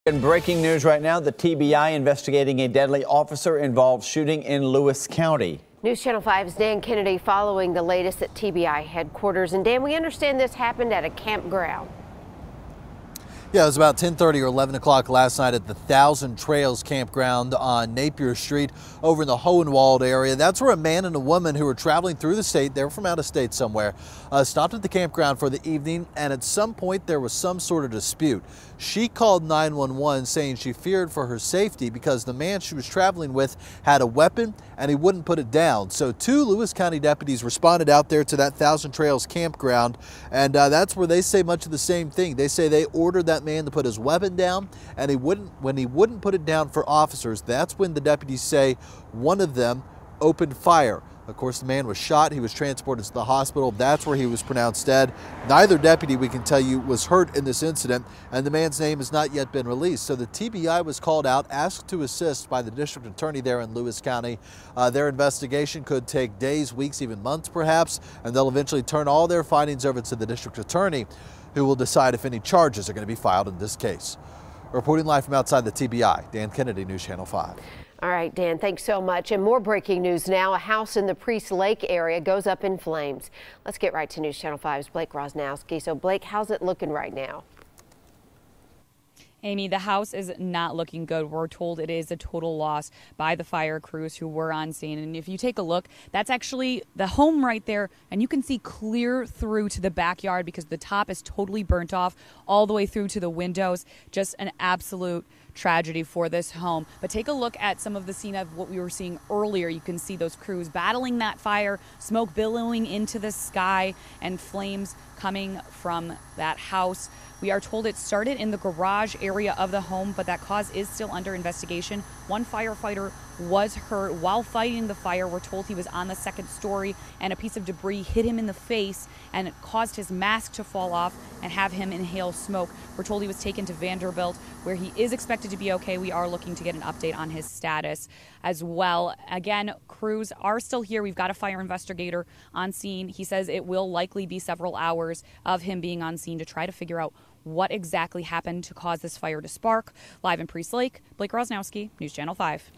In breaking news right now, the TBI investigating a deadly officer-involved shooting in Lewis County. News Channel 5's Dan Kennedy following the latest at TBI headquarters. And Dan, we understand this happened at a campground. Yeah, it was about 10:30 or 11 o'clock last night at the Thousand Trails campground on Napier Street over in the Hohenwald area. That's where a man and a woman who were traveling through the state, they were from out of state somewhere, stopped at the campground for the evening, and at some point there was some sort of dispute. She called 911 saying she feared for her safety because the man she was traveling with had a weapon and he wouldn't put it down. So 2 Lewis County deputies responded out there to that Thousand Trails campground, and that's where they say much of the same thing. They say they ordered that man to put his weapon down, and when he wouldn't put it down for officers, that's when the deputies say one of them opened fire. Of course, the man was shot. He was transported to the hospital. That's where he was pronounced dead. Neither deputy, we can tell you, was hurt in this incident, and the man's name has not yet been released. So the TBI was called out, asked to assist by the district attorney there in Lewis County. Their investigation could take days, weeks, even months perhaps, and they'll eventually turn all their findings over to the district attorney, who will decide if any charges are going to be filed in this case. Reporting live from outside the TBI, Dan Kennedy, News Channel 5. All right, Dan, thanks so much. And more breaking news now. A house in the Priest Lake area goes up in flames. Let's get right to News Channel 5's Blake Rosnowski. So, Blake, how's it looking right now? Amy, the house is not looking good. We're told it is a total loss by the fire crews who were on scene. And if you take a look, that's actually the home right there. And you can see clear through to the backyard because the top is totally burnt off all the way through to the windows. Just an absolute tragedy for this home. But take a look at some of the scene of what we were seeing earlier. You can see those crews battling that fire, smoke billowing into the sky, and flames coming from that house. We are told it started in the garage area of the home, but that cause is still under investigation. One firefighter was hurt while fighting the fire. We're told he was on the second story and a piece of debris hit him in the face and it caused his mask to fall off and have him inhale smoke. We're told he was taken to Vanderbilt, where he is expected to be okay. We are looking to get an update on his status as well. Again, crews are still here. We've got a fire investigator on scene. He says it will likely be several hours of him being on scene to try to figure out what exactly happened to cause this fire to spark. Live in Priest Lake, Blake Rosnowski, News Channel 5.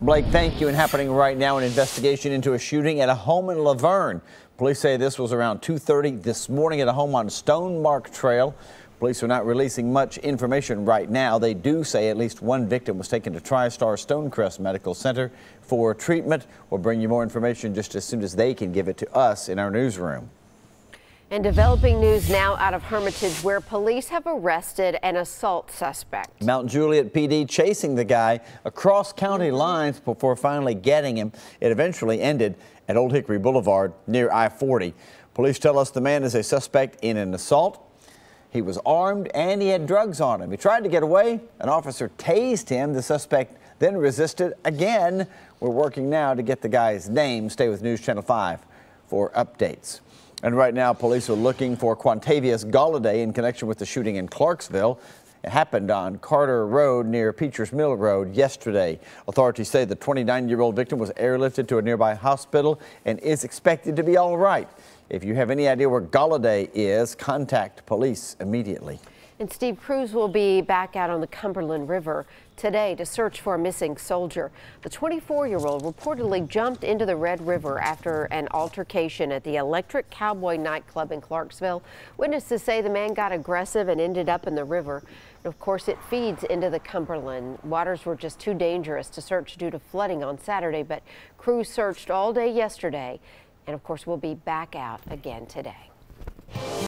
Blake, thank you. And happening right now, an investigation into a shooting at a home in Luverne. Police say this was around 2:30 this morning at a home on Stonemark Trail. Police are not releasing much information right now. They do say at least one victim was taken to TriStar Stonecrest Medical Center for treatment. We'll bring you more information just as soon as they can give it to us in our newsroom. And developing news now out of Hermitage, where police have arrested an assault suspect. Mount Juliet PD chasing the guy across county lines before finally getting him. It eventually ended at Old Hickory Boulevard near I-40. Police tell us the man is a suspect in an assault. He was armed and he had drugs on him. He tried to get away. An officer tased him. The suspect then resisted again. We're working now to get the guy's name. Stay with News Channel 5 for updates. And right now, police are looking for Quantavious Galladay in connection with the shooting in Clarksville. It happened on Carter Road near Peachers Mill Road yesterday. Authorities say the 29-year-old victim was airlifted to a nearby hospital and is expected to be all right. If you have any idea where Galladay is, contact police immediately. And Steve Cruz will be back out on the Cumberland River today to search for a missing soldier. The 24-year-old reportedly jumped into the Red River after an altercation at the Electric Cowboy nightclub in Clarksville. Witnesses say the man got aggressive and ended up in the river. And of course, it feeds into the Cumberland. Waters were just too dangerous to search due to flooding on Saturday, but crews searched all day yesterday and of course will be back out again today.